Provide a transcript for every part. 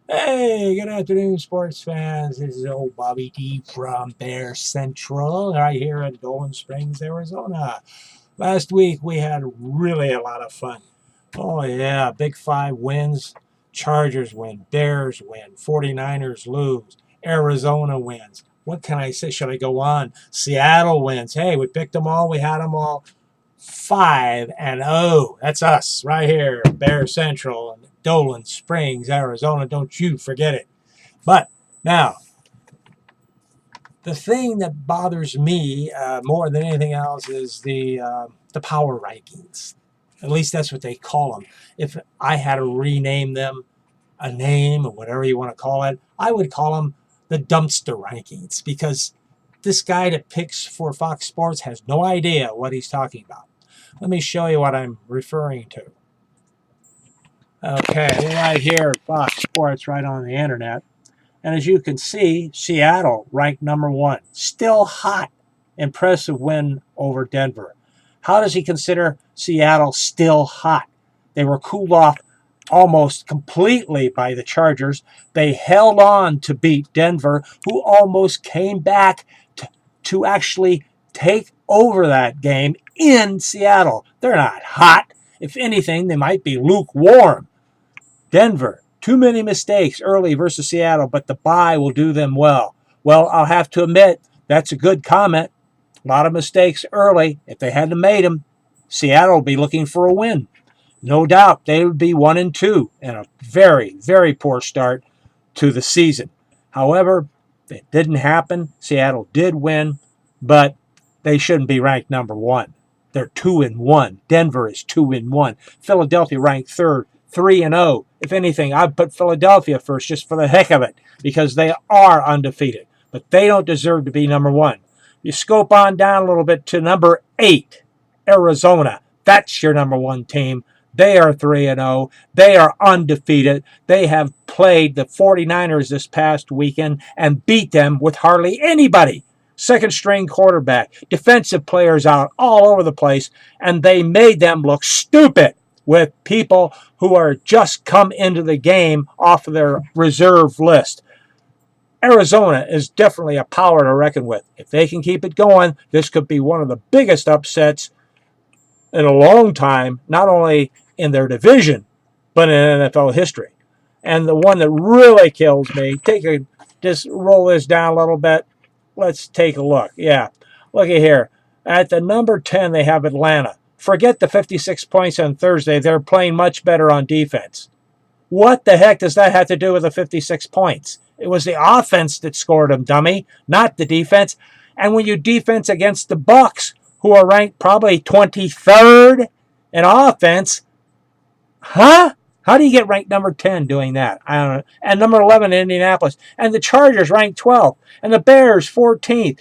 Hey, good afternoon, sports fans. This is old Bobby D from Bear Central, right here in Golden Springs, Arizona. Last week we had really a lot of fun. Oh, yeah, Big Five wins. Chargers win, Bears win, 49ers lose, Arizona wins. What can I say? Should I go on? Seattle wins. Hey, we picked them all. We had them all 5-0. That's us right here, Bear Central in Dolan Springs, Arizona. Don't you forget it. But now, the thing that bothers me more than anything else is the power rankings. At least that's what they call them. If I had to rename them a name or whatever you want to call it, I would call them the dumpster rankings because this guy that picks for Fox Sports has no idea what he's talking about. Let me show you what I'm referring to. Okay, right here, Fox Sports, right on the internet. And as you can see, Seattle ranked number one. Still hot. Impressive win over Denver. How does he consider Seattle still hot? They were cooled off almost completely by the Chargers. They held on to beat Denver, who almost came back to actually take over that game in Seattle. They're not hot. If anything, they might be lukewarm. Denver, too many mistakes early versus Seattle, but the bye will do them well. Well, I'll have to admit, that's a good comment. A lot of mistakes early. If they hadn't made them, Seattle would be looking for a win. No doubt they would be 1-2 and a very, very poor start to the season. However, it didn't happen. Seattle did win, but they shouldn't be ranked number one. They're 2-1. Denver is 2-1. Philadelphia ranked third, 3-0. If anything, I'd put Philadelphia first just for the heck of it because they are undefeated, but they don't deserve to be number one. You scope on down a little bit to number 8, Arizona. That's your number one team. They are 3-0. They are undefeated. They have played the 49ers this past weekend and beat them with hardly anybody. Second string quarterback, defensive players out all over the place, and they made them look stupid with people who are just come into the game off of their reserve list. Arizona is definitely a power to reckon with. If they can keep it going, this could be one of the biggest upsets in a long time, not only in their division, but in NFL history. And the one that really kills me, just roll this down a little bit. Let's take a look. Yeah, look at here. At the number 10, they have Atlanta. Forget the 56 points on Thursday. They're playing much better on defense. What the heck does that have to do with the 56 points? It was the offense that scored them, dummy, not the defense. And when you defense against the Bucks, who are ranked probably 23rd in offense, huh? How do you get ranked number 10 doing that? I don't know. And number 11 in Indianapolis. And the Chargers ranked 12th. And the Bears 14th.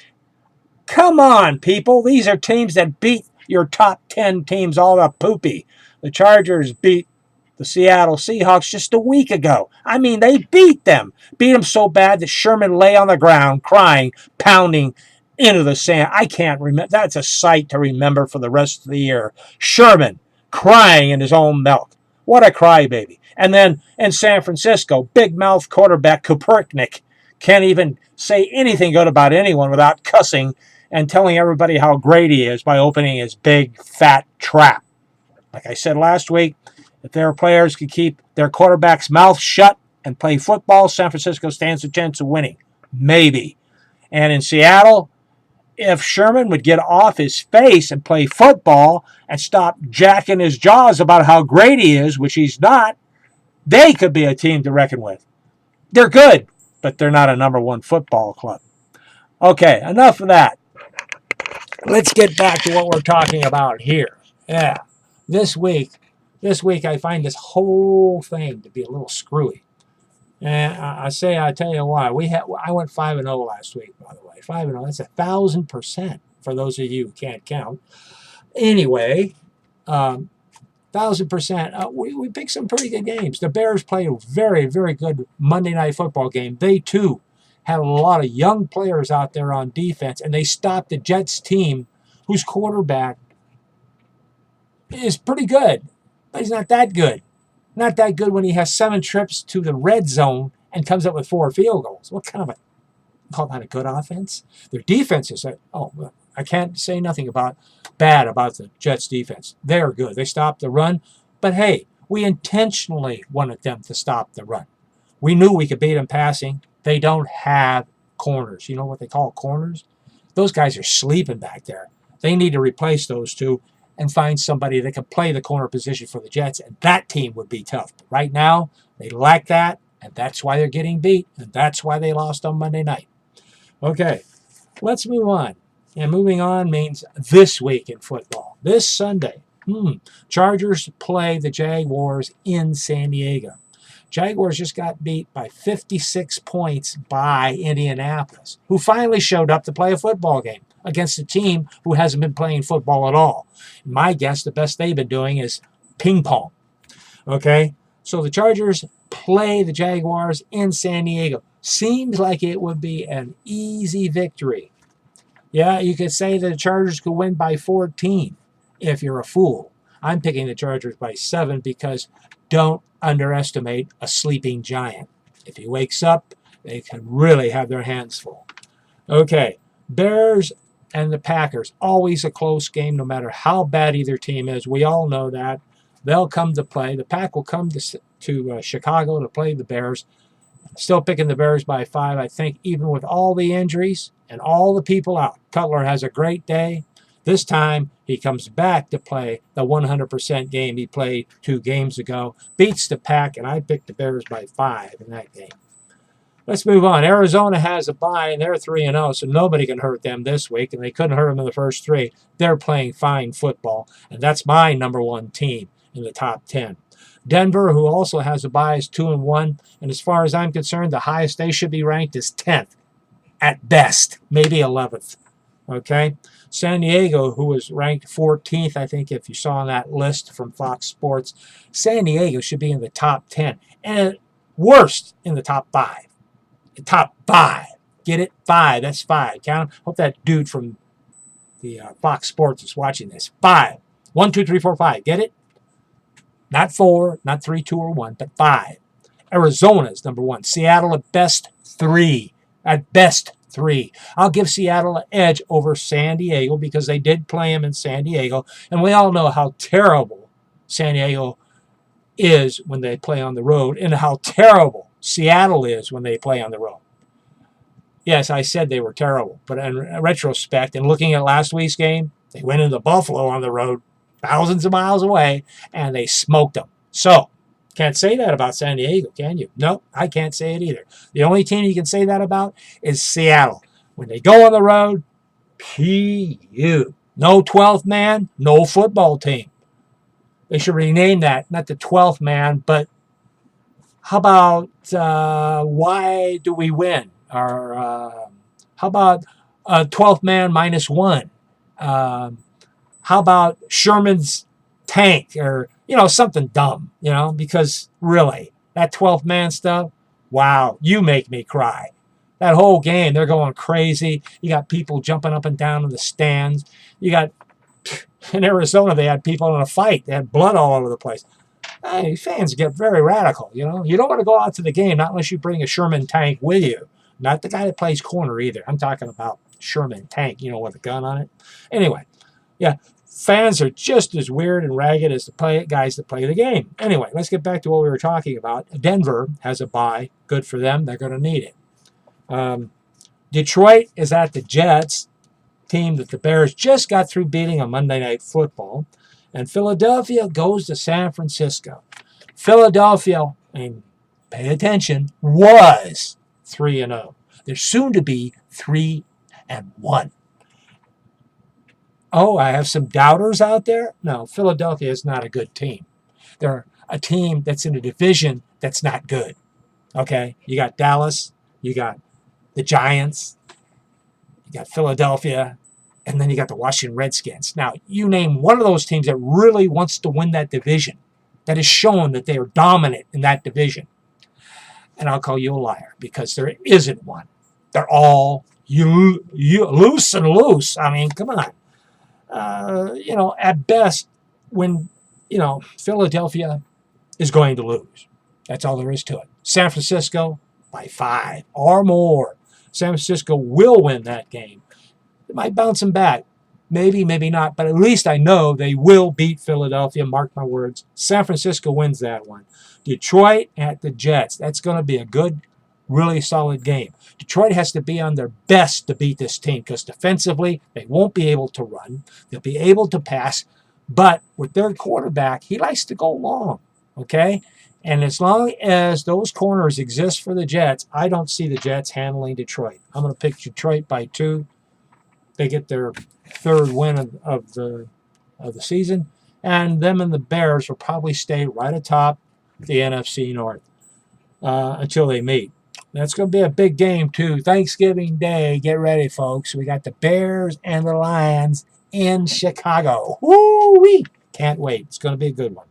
Come on, people. These are teams that beat your top 10 teams all up poopy. The Chargers beat the Seattle Seahawks just a week ago. I mean, they beat them. Beat them so bad that Sherman lay on the ground crying, pounding into the sand. I can't remember. That's a sight to remember for the rest of the year. Sherman crying in his own milk. What a crybaby. And then in San Francisco, big mouth quarterback Kaepernick can't even say anything good about anyone without cussing and telling everybody how great he is by opening his big, fat trap. Like I said last week, if their players could keep their quarterback's mouth shut and play football, San Francisco stands a chance of winning. Maybe. And in Seattle, if Sherman would get off his face and play football and stop jacking his jaws about how great he is, which he's not, they could be a team to reckon with. They're good, but they're not a number one football club. Okay, enough of that. Let's get back to what we're talking about here. Yeah, this week, I find this whole thing to be a little screwy. And I tell you why. I went 5-0 last week, by the way. 5-0. That's 1,000% for those of you who can't count. Anyway, 1,000%. We picked some pretty good games. The Bears played a very, very good Monday Night Football game. They too had a lot of young players out there on defense, and they stopped the Jets team, whose quarterback is pretty good, but he's not that good. Not that good when he has 7 trips to the red zone and comes up with 4 field goals. What kind of call that a good offense? Their defense is, I can't say nothing bad about the Jets defense. They're good. They stopped the run. But hey, we intentionally wanted them to stop the run. We knew we could beat them passing. They don't have corners. You know what they call corners? Those guys are sleeping back there. They need to replace those two and find somebody that can play the corner position for the Jets, and that team would be tough. But right now, they lack that, and that's why they're getting beat, and that's why they lost on Monday night. Okay, let's move on. And moving on means this week in football. This Sunday, Chargers play the Jaguars in San Diego. Jaguars just got beat by 56 points by Indianapolis, who finally showed up to play a football game against a team who hasn't been playing football at all. My guess, the best they've been doing is ping pong. Okay? So the Chargers play the Jaguars in San Diego. Seems like it would be an easy victory. Yeah, you could say that the Chargers could win by 14 if you're a fool. I'm picking the Chargers by 7 because don't underestimate a sleeping giant. If he wakes up, they can really have their hands full. Okay, Bears and the Packers, always a close game no matter how bad either team is. We all know that. They'll come to play. The Pack will come to Chicago to play the Bears. Still picking the Bears by 5. I think even with all the injuries and all the people out, Cutler has a great day. This time, he comes back to play the 100% game he played 2 games ago. Beats the Pack, and I picked the Bears by 5 in that game. Let's move on. Arizona has a bye, and they're 3-0, so nobody can hurt them this week, and they couldn't hurt them in the first 3. They're playing fine football, and that's my number 1 team in the top 10. Denver, who also has a bye, is 2-1, and as far as I'm concerned, the highest they should be ranked is 10th, at best, maybe 11th. Okay? San Diego, who was ranked 14th, I think, if you saw that list from Fox Sports, San Diego should be in the top 10, and worst in the top 5. The top 5. Get it? 5. That's 5. Count. Hope that dude from the Fox Sports is watching this. 5. 1, 2, 3, 4, 5. Get it? Not 4, not 3, 2, or 1, but 5. Arizona's number 1. Seattle at best 3. At best 3. I'll give Seattle an edge over San Diego because they did play them in San Diego, and we all know how terrible San Diego is when they play on the road and how terrible Seattle is when they play on the road. Yes, I said they were terrible, but in retrospect, and looking at last week's game, they went into Buffalo on the road, thousands of miles away, and they smoked them. So, can't say that about San Diego, can you? No, I can't say it either. The only team you can say that about is Seattle. When they go on the road, P.U. No 12th man, no football team. They should rename that, not the 12th man, but how about why do we win? Or how about 12th man minus 1? How about Sherman's tank? Or, something dumb, because really, that 12th man stuff, wow, you make me cry. That whole game, they're going crazy. You got people jumping up and down in the stands. You got, in Arizona, they had people in a fight. They had blood all over the place. Hey, fans get very radical, You don't want to go out to the game, not unless you bring a Sherman tank with you. Not the guy that plays corner either. I'm talking about Sherman tank, with a gun on it. Anyway, yeah, fans are just as weird and ragged as the guys that play the game. Anyway, let's get back to what we were talking about. Denver has a bye. Good for them. They're going to need it. Detroit is at the Jets, team that the Bears just got through beating on Monday Night Football. And Philadelphia goes to San Francisco. Philadelphia, pay attention, was 3-0. They're soon to be 3-1. Oh, I have some doubters out there? No, Philadelphia is not a good team. They're a team that's in a division that's not good. Okay? You got Dallas, you got the Giants, you got Philadelphia, and then you got the Washington Redskins. Now, you name one of those teams that really wants to win that division, that has shown that they are dominant in that division, and I'll call you a liar because there isn't one. They're all loose and loose. I mean, come on. At best, when, Philadelphia is going to lose. That's all there is to it. San Francisco by 5 or more. San Francisco will win that game. It might bounce them back. Maybe, maybe not. But at least I know they will beat Philadelphia. Mark my words. San Francisco wins that one. Detroit at the Jets. That's going to be a good, really solid game. Detroit has to be on their best to beat this team because defensively, they won't be able to run. They'll be able to pass. But with their quarterback, he likes to go long. Okay? And as long as those corners exist for the Jets, I don't see the Jets handling Detroit. I'm going to pick Detroit by 2. They get their third win of the season. And them and the Bears will probably stay right atop the NFC North until they meet. That's going to be a big game, too. Thanksgiving Day. Get ready, folks. We got the Bears and the Lions in Chicago. Woo-wee! Can't wait. It's going to be a good one.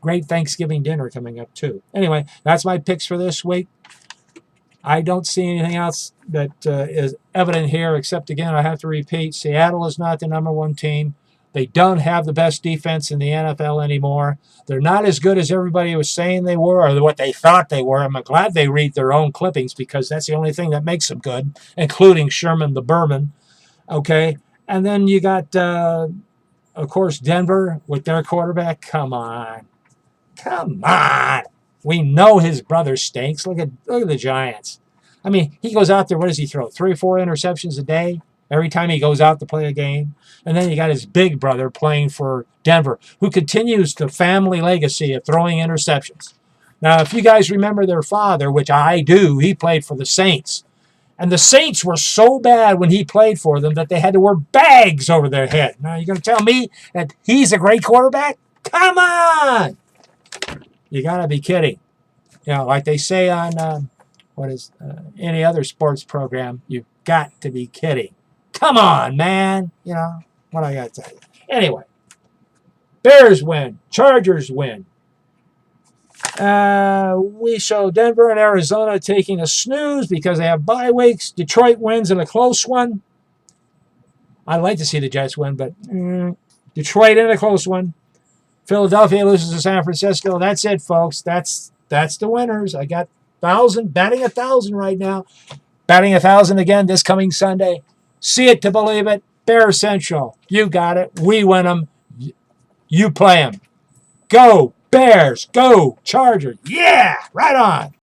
Great Thanksgiving dinner coming up, too. Anyway, that's my picks for this week. I don't see anything else that is evident here, except, again, I have to repeat, Seattle is not the number 1 team. They don't have the best defense in the NFL anymore. They're not as good as everybody was saying they were or what they thought they were. I'm glad they read their own clippings because that's the only thing that makes them good, including Sherman the Berman. Okay? And then you got, of course, Denver with their quarterback. Come on. Come on. We know his brother stinks. Look at the Giants. I mean, he goes out there, what does he throw? 3 or 4 interceptions a day every time he goes out to play a game. And then you got his big brother playing for Denver, who continues the family legacy of throwing interceptions. Now, if you guys remember their father, which I do, he played for the Saints. And the Saints were so bad when he played for them that they had to wear bags over their head. Now, you're going to tell me that he's a great quarterback? Come on! You got to be kidding. You know, like they say on any other sports program, you've got to be kidding. Come on, man. You know, what I got to tell you. Anyway, Bears win. Chargers win. We show Denver and Arizona taking a snooze because they have bye weeks. Detroit wins in a close one. I'd like to see the Jets win, but Detroit in a close one. Philadelphia loses to San Francisco. That's it, folks. That's the winners. I got batting 1,000 right now. Batting 1,000 again this coming Sunday. See it to believe it. Bear Central. You got it. We win them. You play them. Go Bears. Go Chargers. Yeah, right on.